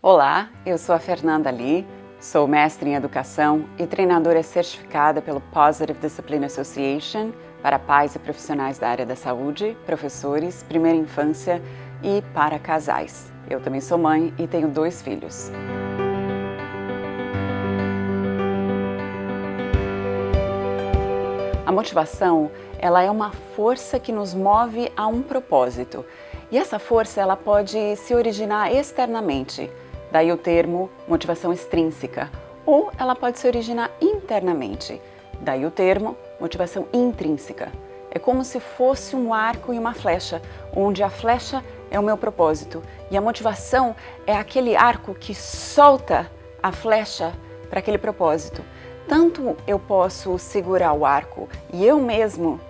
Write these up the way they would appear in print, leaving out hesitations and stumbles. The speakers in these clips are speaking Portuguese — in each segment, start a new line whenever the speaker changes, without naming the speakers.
Olá, eu sou a Fernanda Lee, sou mestre em educação e treinadora certificada pelo Positive Discipline Association para pais e profissionais da área da saúde, professores, primeira infância e para casais. Eu também sou mãe e tenho 2 filhos. A motivação, ela é uma força que nos move a um propósito. E essa força, ela pode se originar externamente, daí o termo motivação extrínseca, ou ela pode se originar internamente, daí o termo motivação intrínseca. É como se fosse um arco e uma flecha, onde a flecha é o meu propósito e a motivação é aquele arco que solta a flecha para aquele propósito. Tanto eu posso segurar o arco e eu mesmo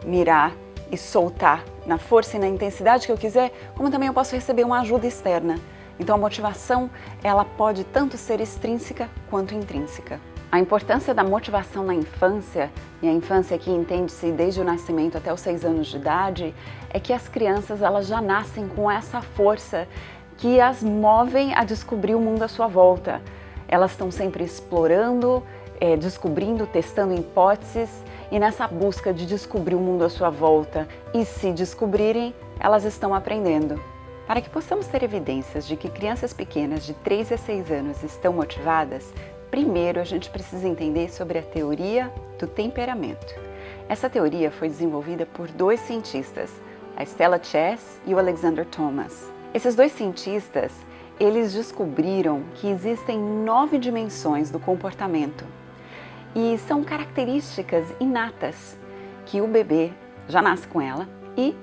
mirar e soltar na força e na intensidade que eu quiser, como também eu posso receber uma ajuda externa. Então a motivação, ela pode tanto ser extrínseca quanto intrínseca. A importância da motivação na infância, e a infância aqui entende-se desde o nascimento até os 6 anos de idade, é que as crianças elas já nascem com essa força que as movem a descobrir o mundo à sua volta. Elas estão sempre explorando, descobrindo, testando hipóteses e nessa busca de descobrir o mundo à sua volta e se descobrirem, elas estão aprendendo. Para que possamos ter evidências de que crianças pequenas de 3 a 6 anos estão motivadas, primeiro a gente precisa entender sobre a teoria do temperamento. Essa teoria foi desenvolvida por 2 cientistas, a Stella Chess e o Alexander Thomas. Esses 2 cientistas, eles descobriram que existem 9 dimensões do comportamento e são características inatas que o bebê já nasce com ela e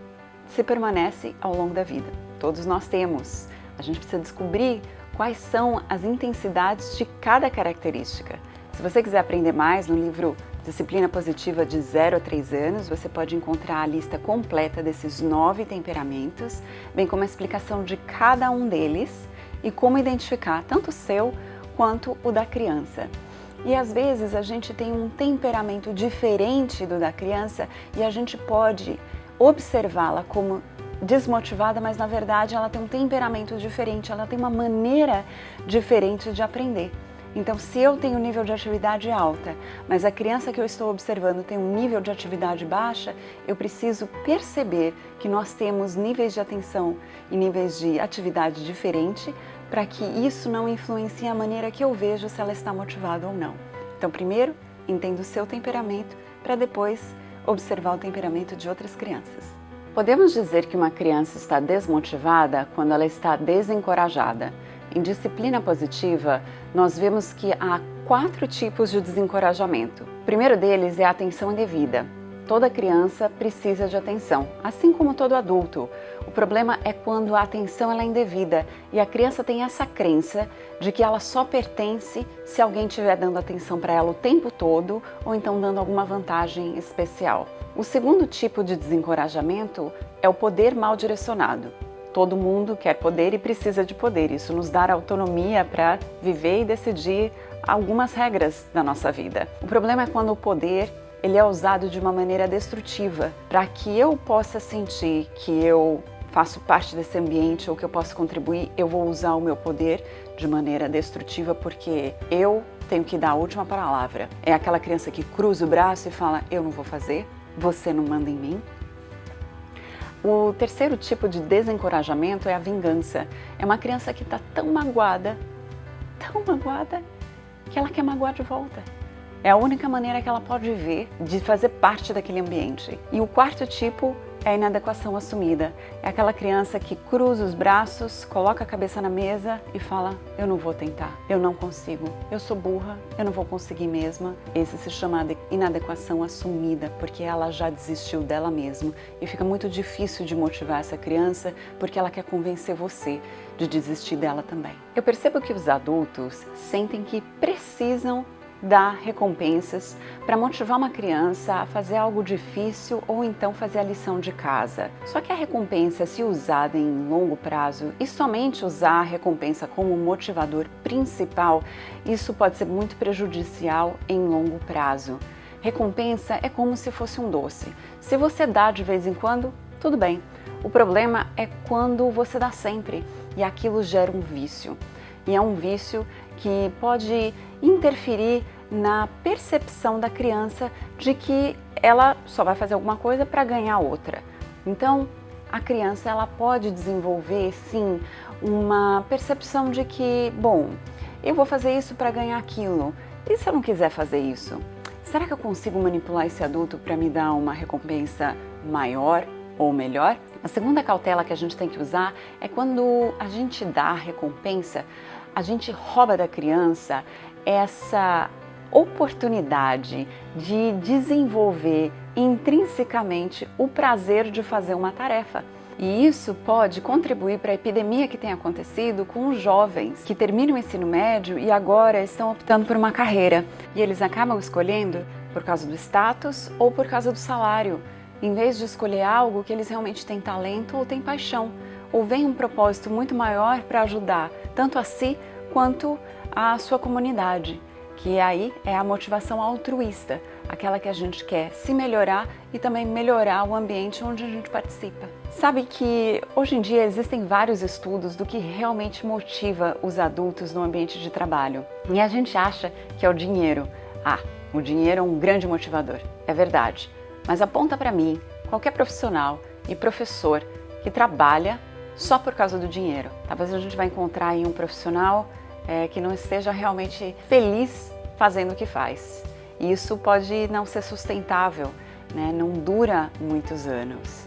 se permanece ao longo da vida. Todos nós temos. A gente precisa descobrir quais são as intensidades de cada característica. Se você quiser aprender mais, no livro Disciplina Positiva de 0 a 3 anos, você pode encontrar a lista completa desses 9 temperamentos, bem como a explicação de cada um deles e como identificar tanto o seu quanto o da criança. E às vezes a gente tem um temperamento diferente do da criança e a gente pode observá-la como desmotivada, mas na verdade ela tem um temperamento diferente, ela tem uma maneira diferente de aprender. Então, se eu tenho um nível de atividade alta, mas a criança que eu estou observando tem um nível de atividade baixa, eu preciso perceber que nós temos níveis de atenção e níveis de atividade diferente para que isso não influencie a maneira que eu vejo se ela está motivada ou não. Então, primeiro, entenda o seu temperamento para depois observar o temperamento de outras crianças. Podemos dizer que uma criança está desmotivada quando ela está desencorajada. Em disciplina positiva, nós vemos que há 4 tipos de desencorajamento. O primeiro deles é a atenção indevida. Toda criança precisa de atenção, assim como todo adulto. O problema é quando a atenção ela é indevida e a criança tem essa crença de que ela só pertence se alguém estiver dando atenção para ela o tempo todo ou então dando alguma vantagem especial. O segundo tipo de desencorajamento é o poder mal direcionado. Todo mundo quer poder e precisa de poder. Isso nos dá autonomia para viver e decidir algumas regras da nossa vida. O problema é quando o poder ele é usado de uma maneira destrutiva. Para que eu possa sentir que eu faço parte desse ambiente ou que eu posso contribuir, eu vou usar o meu poder de maneira destrutiva porque eu tenho que dar a última palavra. É aquela criança que cruza o braço e fala, eu não vou fazer, você não manda em mim. O terceiro tipo de desencorajamento é a vingança. É uma criança que está tão magoada, que ela quer magoar de volta. É a única maneira que ela pode ver de fazer parte daquele ambiente. E o quarto tipo é a inadequação assumida. É aquela criança que cruza os braços, coloca a cabeça na mesa e fala, eu não vou tentar, eu não consigo, eu sou burra, eu não vou conseguir mesma. Esse se chama de inadequação assumida, porque ela já desistiu dela mesma. E fica muito difícil de motivar essa criança, porque ela quer convencer você de desistir dela também. Eu percebo que os adultos sentem que precisam dar recompensas para motivar uma criança a fazer algo difícil ou então fazer a lição de casa. Só que a recompensa, se usada em longo prazo e somente usar a recompensa como motivador principal, isso pode ser muito prejudicial em longo prazo. Recompensa é como se fosse um doce. Se você dá de vez em quando, tudo bem. O problema é quando você dá sempre e aquilo gera um vício. e é um vício que pode interferir na percepção da criança de que ela só vai fazer alguma coisa para ganhar outra. Então, a criança ela pode desenvolver, sim, uma percepção de que, bom, eu vou fazer isso para ganhar aquilo. E se eu não quiser fazer isso? Será que eu consigo manipular esse adulto para me dar uma recompensa maior ou melhor? A segunda cautela que a gente tem que usar é quando a gente dá a recompensa, a gente rouba da criança essa oportunidade de desenvolver intrinsecamente o prazer de fazer uma tarefa. E isso pode contribuir para a epidemia que tem acontecido com os jovens que terminam o ensino médio e agora estão optando por uma carreira. E eles acabam escolhendo por causa do status ou por causa do salário, em vez de escolher algo que eles realmente têm talento ou têm paixão, ou veem um propósito muito maior para ajudar tanto a si quanto a sua comunidade, que aí é a motivação altruísta, aquela que a gente quer se melhorar e também melhorar o ambiente onde a gente participa. Sabe que hoje em dia existem vários estudos do que realmente motiva os adultos no ambiente de trabalho. E a gente acha que é o dinheiro. O dinheiro é um grande motivador. É verdade. Mas aponta para mim qualquer profissional e professor que trabalha só por causa do dinheiro. Talvez a gente vai encontrar aí um profissional que não esteja realmente feliz fazendo o que faz. E isso pode não ser sustentável, né? Não dura muitos anos.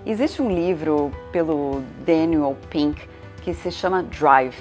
Existe um livro pelo Daniel Pink que se chama Drive,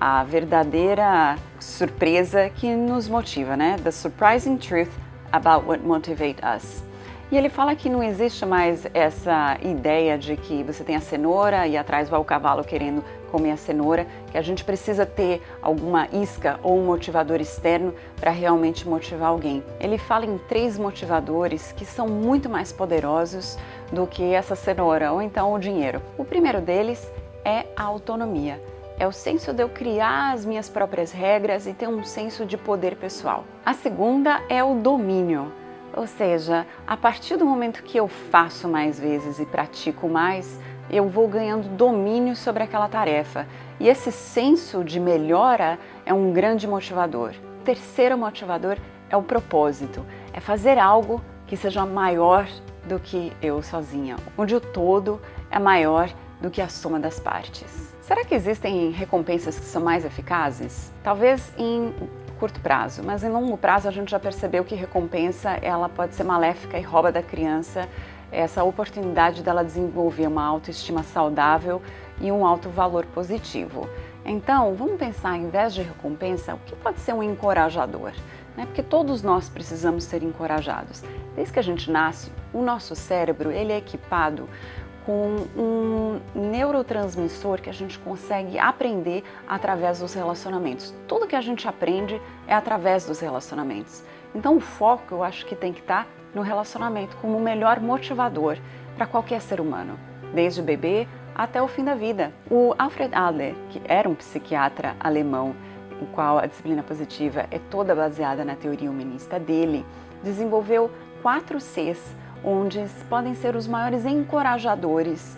a verdadeira surpresa que nos motiva, né? The Surprising Truth About What Motivates Us. E ele fala que não existe mais essa ideia de que você tem a cenoura e atrás vai o cavalo querendo comer a cenoura, que a gente precisa ter alguma isca ou um motivador externo para realmente motivar alguém. Ele fala em 3 motivadores que são muito mais poderosos do que essa cenoura ou então o dinheiro. O primeiro deles é a autonomia. É o senso de eu criar as minhas próprias regras e ter um senso de poder pessoal. A segunda é o domínio. Ou seja, a partir do momento que eu faço mais vezes e pratico mais, eu vou ganhando domínio sobre aquela tarefa. E esse senso de melhora é um grande motivador. O terceiro motivador é o propósito. É fazer algo que seja maior do que eu sozinha, onde o todo é maior do que a soma das partes. Será que existem recompensas que são mais eficazes? Talvez em curto prazo, mas em longo prazo a gente já percebeu que recompensa ela pode ser maléfica e rouba da criança essa oportunidade dela desenvolver uma autoestima saudável e um alto valor positivo. Então, vamos pensar, em vez de recompensa, o que pode ser um encorajador? Porque todos nós precisamos ser encorajados. Desde que a gente nasce, o nosso cérebro ele é equipado com um neurotransmissor que a gente consegue aprender através dos relacionamentos. Tudo que a gente aprende é através dos relacionamentos. Então o foco eu acho que tem que estar no relacionamento como o melhor motivador para qualquer ser humano, desde o bebê até o fim da vida. O Alfred Adler, que era um psiquiatra alemão, em qual a disciplina positiva é toda baseada na teoria humanista dele, desenvolveu 4 Cs, onde podem ser os maiores encorajadores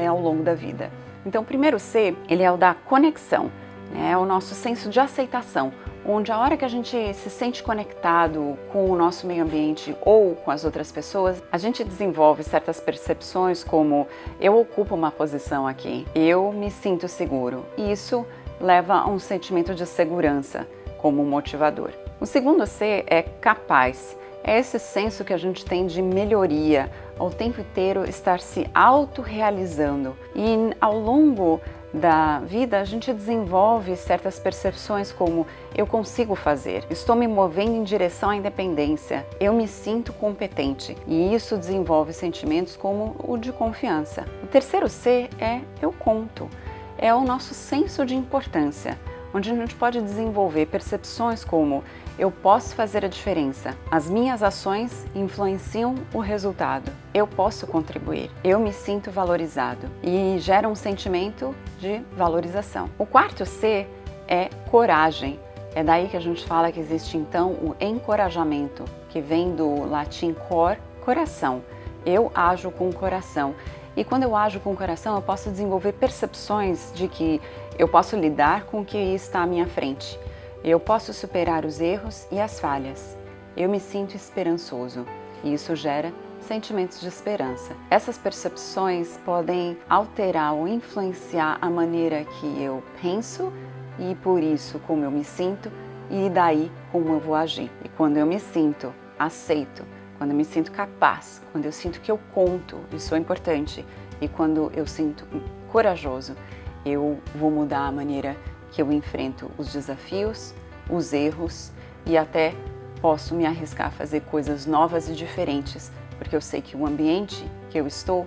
ao longo da vida. Então, o primeiro C, ele é o da conexão, é o nosso senso de aceitação, onde a hora que a gente se sente conectado com o nosso meio ambiente ou com as outras pessoas, a gente desenvolve certas percepções como eu ocupo uma posição aqui, eu me sinto seguro, e isso leva a um sentimento de segurança como motivador. O segundo C é capaz. É esse senso que a gente tem de melhoria, ao tempo inteiro estar se autorrealizando. E ao longo da vida a gente desenvolve certas percepções como eu consigo fazer, estou me movendo em direção à independência, eu me sinto competente. E isso desenvolve sentimentos como o de confiança. O terceiro C é eu conto. É o nosso senso de importância, onde a gente pode desenvolver percepções como eu posso fazer a diferença, as minhas ações influenciam o resultado, eu posso contribuir, eu me sinto valorizado e gera um sentimento de valorização. O quarto C é coragem. É daí que a gente fala que existe então o encorajamento, que vem do latim cor, coração. Eu ajo com o coração. E quando eu ajo com o coração, eu posso desenvolver percepções de que eu posso lidar com o que está à minha frente. Eu posso superar os erros e as falhas. Eu me sinto esperançoso e isso gera sentimentos de esperança. Essas percepções podem alterar ou influenciar a maneira que eu penso e por isso como eu me sinto e daí como eu vou agir. E quando eu me sinto aceito, quando eu me sinto capaz, quando eu sinto que eu conto, isso é importante, e quando eu sinto corajoso, eu vou mudar a maneira que eu enfrento os desafios, os erros e até posso me arriscar a fazer coisas novas e diferentes, porque eu sei que o ambiente que eu estou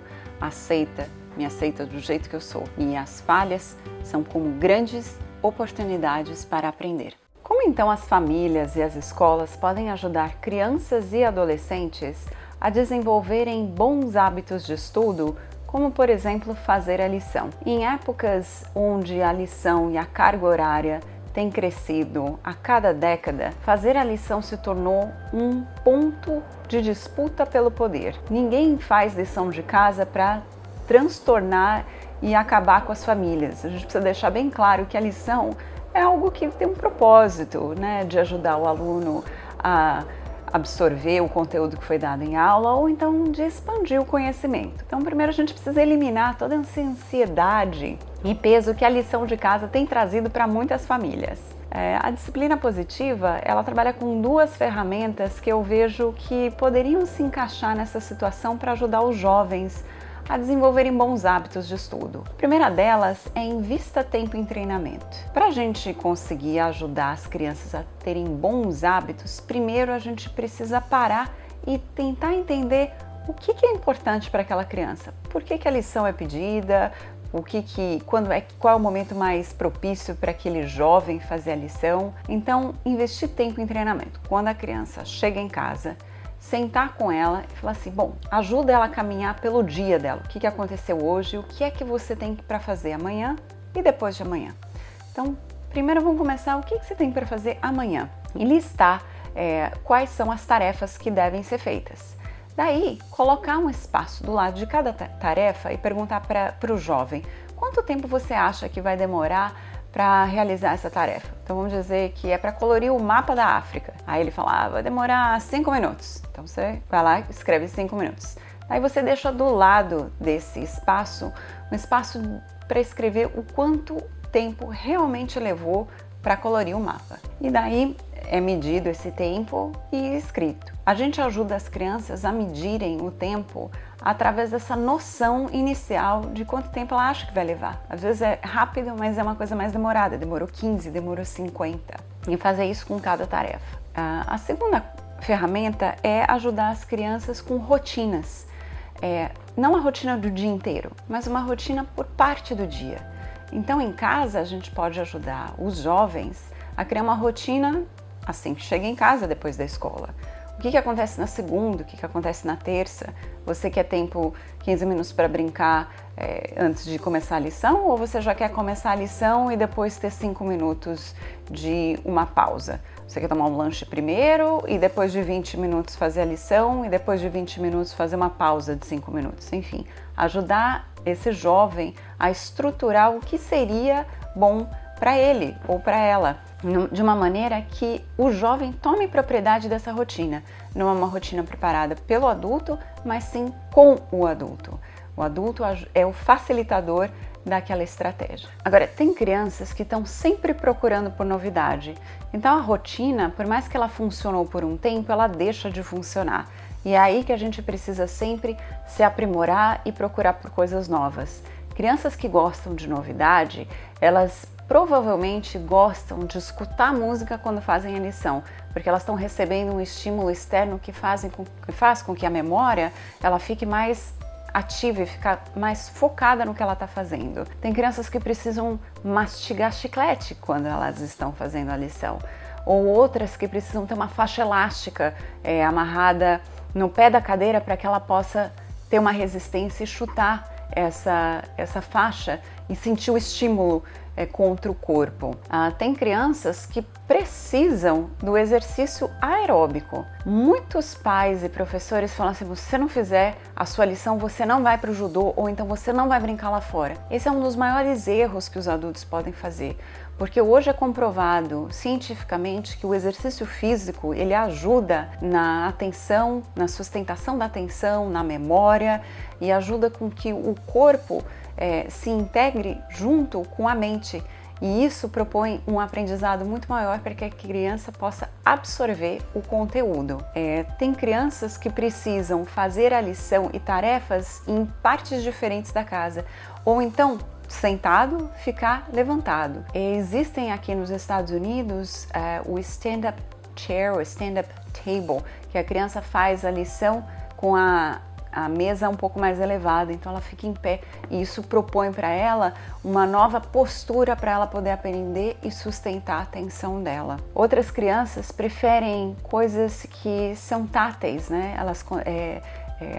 me aceita do jeito que eu sou. E as falhas são como grandes oportunidades para aprender. Como então as famílias e as escolas podem ajudar crianças e adolescentes a desenvolverem bons hábitos de estudo, como por exemplo fazer a lição? Em épocas onde a lição e a carga horária tem crescido a cada década, fazer a lição se tornou um ponto de disputa pelo poder. Ninguém faz lição de casa para transtornar e acabar com as famílias. A gente precisa deixar bem claro que a lição é algo que tem um propósito, né, de ajudar o aluno a absorver o conteúdo que foi dado em aula ou então de expandir o conhecimento. Então, primeiro a gente precisa eliminar toda essa ansiedade e peso que a lição de casa tem trazido para muitas famílias. A disciplina positiva, ela trabalha com duas ferramentas que eu vejo que poderiam se encaixar nessa situação para ajudar os jovens a desenvolverem bons hábitos de estudo. A primeira delas é invista tempo em treinamento. Para a gente conseguir ajudar as crianças a terem bons hábitos, primeiro a gente precisa parar e tentar entender o que é importante para aquela criança. Por que a lição é pedida? Qual é o momento mais propício para aquele jovem fazer a lição? Então, investir tempo em treinamento. Quando a criança chega em casa, sentar com ela e falar assim, bom, ajuda ela a caminhar pelo dia dela. O que aconteceu hoje, o que é que você tem para fazer amanhã e depois de amanhã. Então, primeiro vamos começar, o que você tem para fazer amanhã? E listar quais são as tarefas que devem ser feitas. Daí, colocar um espaço do lado de cada tarefa e perguntar para o jovem, quanto tempo você acha que vai demorar para realizar essa tarefa? Então vamos dizer que é para colorir o mapa da África. Aí ele fala, vai demorar 5 minutos. Então você vai lá e escreve 5 minutos. Aí você deixa do lado desse espaço, um espaço para escrever o quanto tempo realmente levou para colorir o mapa. E daí é medido esse tempo e escrito. A gente ajuda as crianças a medirem o tempo através dessa noção inicial de quanto tempo ela acha que vai levar. Às vezes é rápido, mas é uma coisa mais demorada. Demorou 15, demorou 50. E fazer isso com cada tarefa. A segunda ferramenta é ajudar as crianças com rotinas. Não a rotina do dia inteiro, mas uma rotina por parte do dia. Então, em casa, a gente pode ajudar os jovens a criar uma rotina assim que chega em casa depois da escola. O que acontece na segunda, o que acontece na terça? Você quer tempo, 15 minutos para brincar antes de começar a lição? Ou você já quer começar a lição e depois ter 5 minutos de uma pausa? Você quer tomar um lanche primeiro e depois de 20 minutos fazer a lição e depois de 20 minutos fazer uma pausa de 5 minutos? Enfim, ajudar esse jovem a estruturar o que seria bom para ele ou para ela, de uma maneira que o jovem tome propriedade dessa rotina. Não é uma rotina preparada pelo adulto, mas sim com o adulto. O adulto é o facilitador daquela estratégia. Agora, tem crianças que estão sempre procurando por novidade. Então a rotina, por mais que ela funcionou por um tempo, ela deixa de funcionar. E é aí que a gente precisa sempre se aprimorar e procurar por coisas novas. Crianças que gostam de novidade, elas provavelmente gostam de escutar música quando fazem a lição, porque elas estão recebendo um estímulo externo que faz com que a memória ela fique mais ativa e ficar mais focada no que ela está fazendo. Tem crianças que precisam mastigar chiclete quando elas estão fazendo a lição, ou outras que precisam ter uma faixa elástica amarrada no pé da cadeira para que ela possa ter uma resistência e chutar essa faixa e sentir o estímulo contra o corpo. Tem crianças que precisam do exercício aeróbico. Muitos pais e professores falam assim: se você não fizer a sua lição, você não vai para o judô, ou então você não vai brincar lá fora. Esse é um dos maiores erros que os adultos podem fazer, porque hoje é comprovado cientificamente que o exercício físico ele ajuda na atenção, na sustentação da atenção, na memória, e ajuda com que o corpo se integre junto com a mente. E isso propõe um aprendizado muito maior para que a criança possa absorver o conteúdo. Tem crianças que precisam fazer a lição e tarefas em partes diferentes da casa, ou então sentado, ficar levantado. Existem aqui nos Estados Unidos o stand-up chair ou stand-up table, que a criança faz a lição com a mesa um pouco mais elevada, então ela fica em pé, e isso propõe para ela uma nova postura para ela poder aprender e sustentar a atenção dela. Outras crianças preferem coisas que são táteis, né?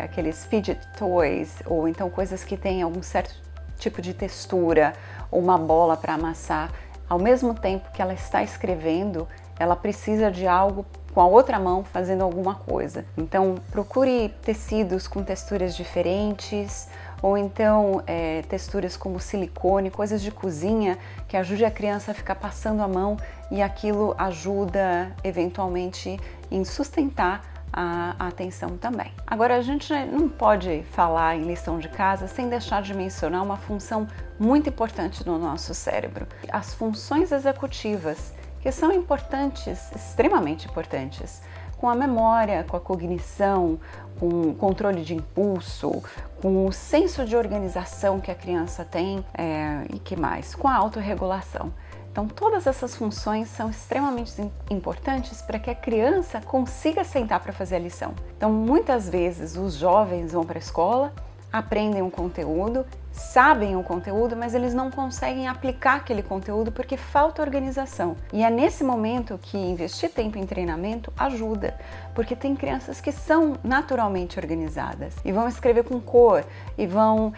Aqueles fidget toys, ou então coisas que têm algum certo tipo de textura, ou uma bola para amassar. Ao mesmo tempo que ela está escrevendo, ela precisa de algo com a outra mão fazendo alguma coisa. Então procure tecidos com texturas diferentes, ou então texturas como silicone, coisas de cozinha que ajude a criança a ficar passando a mão, e aquilo ajuda eventualmente em sustentar a atenção também. Agora, a gente não pode falar em lição de casa sem deixar de mencionar uma função muito importante no nosso cérebro: as funções executivas, que são importantes, extremamente importantes, com a memória, com a cognição, com o controle de impulso, com o senso de organização que a criança tem, e que mais? Com a autorregulação. Então, todas essas funções são extremamente importantes para que a criança consiga sentar para fazer a lição. Então, muitas vezes os jovens vão para a escola, aprendem um conteúdo, sabem o conteúdo, mas eles não conseguem aplicar aquele conteúdo porque falta organização. E é nesse momento que investir tempo em treinamento ajuda, porque tem crianças que são naturalmente organizadas e vão escrever com cor, e vão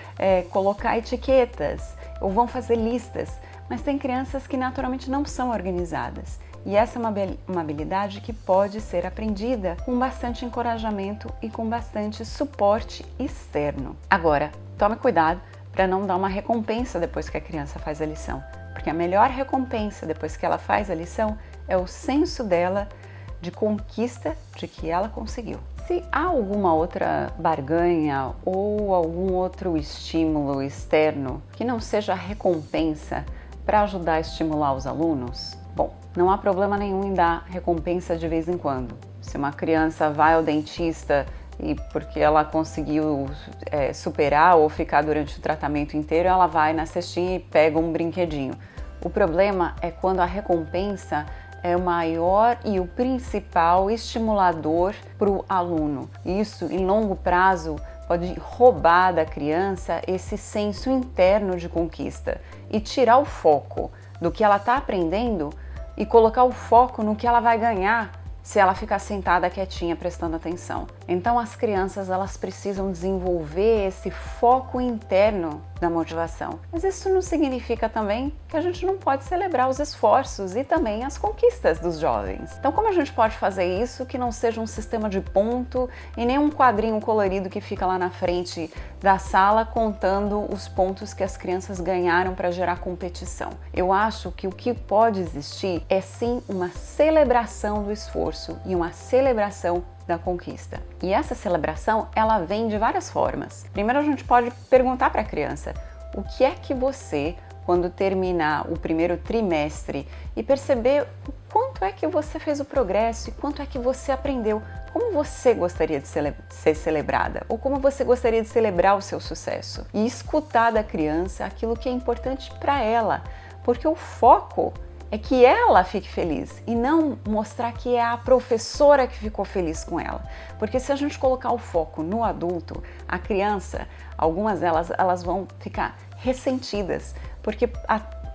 colocar etiquetas, ou vão fazer listas, mas tem crianças que naturalmente não são organizadas. E essa é uma habilidade que pode ser aprendida com bastante encorajamento e com bastante suporte externo. Agora, tome cuidado para não dar uma recompensa depois que a criança faz a lição, porque a melhor recompensa depois que ela faz a lição é o senso dela de conquista de que ela conseguiu. Se há alguma outra barganha ou algum outro estímulo externo que não seja recompensa para ajudar a estimular os alunos, bom, não há problema nenhum em dar recompensa de vez em quando. Se uma criança vai ao dentista e porque ela conseguiu superar ou ficar durante o tratamento inteiro, ela vai na cestinha e pega um brinquedinho. O problema é quando a recompensa é o maior e o principal estimulador para o aluno. Isso, em longo prazo, pode roubar da criança esse senso interno de conquista e tirar o foco do que ela está aprendendo e colocar o foco no que ela vai ganhar se ela ficar sentada quietinha prestando atenção. Então as crianças elas precisam desenvolver esse foco interno da motivação. Mas isso não significa também que a gente não pode celebrar os esforços e também as conquistas dos jovens. Então como a gente pode fazer isso que não seja um sistema de ponto e nem um quadrinho colorido que fica lá na frente da sala contando os pontos que as crianças ganharam para gerar competição? Eu acho que o que pode existir é sim uma celebração do esforço e uma celebração da conquista. E essa celebração, ela vem de várias formas. Primeiro a gente pode perguntar para a criança: o que é que você, quando terminar o primeiro trimestre e perceber o quanto é que você fez o progresso e quanto é que você aprendeu, como você gostaria de ser celebrada? Ou como você gostaria de celebrar o seu sucesso? E escutar da criança aquilo que é importante para ela, porque o foco é que ela fique feliz e não mostrar que é a professora que ficou feliz com ela. Porque se a gente colocar o foco no adulto, a criança, algumas delas, elas vão ficar ressentidas, porque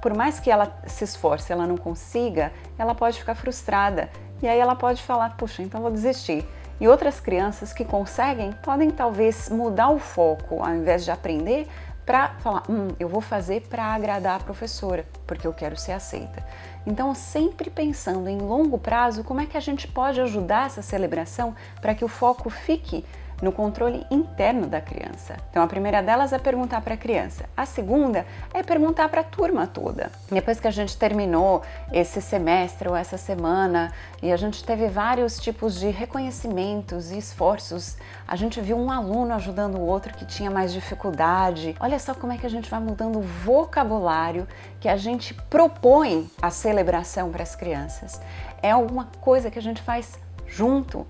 por mais que ela se esforce, ela não consiga, ela pode ficar frustrada e aí ela pode falar: puxa, então vou desistir. E outras crianças que conseguem podem talvez mudar o foco, ao invés de aprender, para falar, eu vou fazer para agradar a professora, porque eu quero ser aceita. Então, sempre pensando em longo prazo, como é que a gente pode ajudar essa celebração para que o foco fique no controle interno da criança. Então, a primeira delas é perguntar para a criança. A segunda é perguntar para a turma toda. Depois que a gente terminou esse semestre ou essa semana e a gente teve vários tipos de reconhecimentos e esforços, a gente viu um aluno ajudando o outro que tinha mais dificuldade. Olha só como é que a gente vai mudando o vocabulário que a gente propõe a celebração para as crianças. É alguma coisa que a gente faz junto.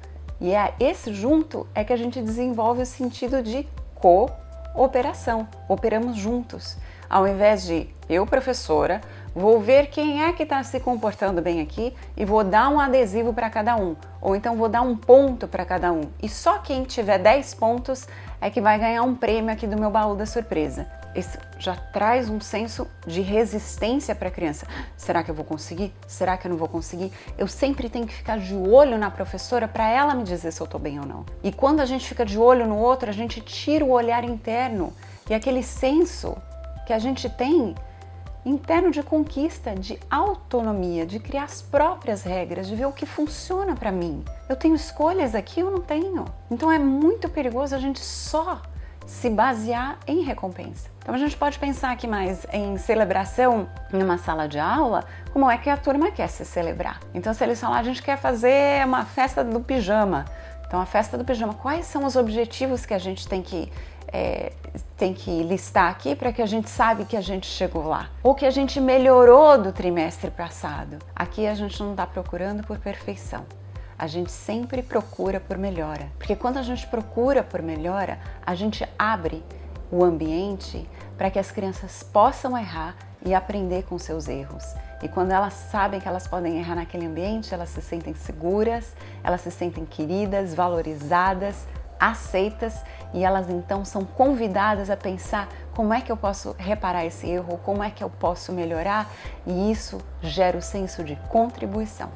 E esse junto é que a gente desenvolve o sentido de cooperação. Operamos juntos. Ao invés de eu, professora, vou ver quem é que está se comportando bem aqui e vou dar um adesivo para cada um. Ou então vou dar um ponto para cada um. E só quem tiver 10 pontos é que vai ganhar um prêmio aqui do meu baú da surpresa. Isso já traz um senso de resistência para a criança. Será que eu vou conseguir? Será que eu não vou conseguir? Eu sempre tenho que ficar de olho na professora para ela me dizer se eu estou bem ou não. E quando a gente fica de olho no outro, a gente tira o olhar interno e aquele senso que a gente tem interno de conquista, de autonomia, de criar as próprias regras, de ver o que funciona para mim. Eu tenho escolhas aqui ou não tenho? Então é muito perigoso a gente só se basear em recompensa. Então a gente pode pensar aqui mais em celebração em uma sala de aula, como é que a turma quer se celebrar. Então se eles falam, a gente quer fazer uma festa do pijama. Então a festa do pijama, quais são os objetivos que a gente tem que listar aqui para que a gente saiba que a gente chegou lá? Ou que a gente melhorou do trimestre passado. Aqui a gente não está procurando por perfeição. A gente sempre procura por melhora, porque quando a gente procura por melhora, a gente abre o ambiente para que as crianças possam errar e aprender com seus erros. E quando elas sabem que elas podem errar naquele ambiente, elas se sentem seguras, elas se sentem queridas, valorizadas, aceitas, e elas então são convidadas a pensar como é que eu posso reparar esse erro, como é que eu posso melhorar, e isso gera o senso de contribuição.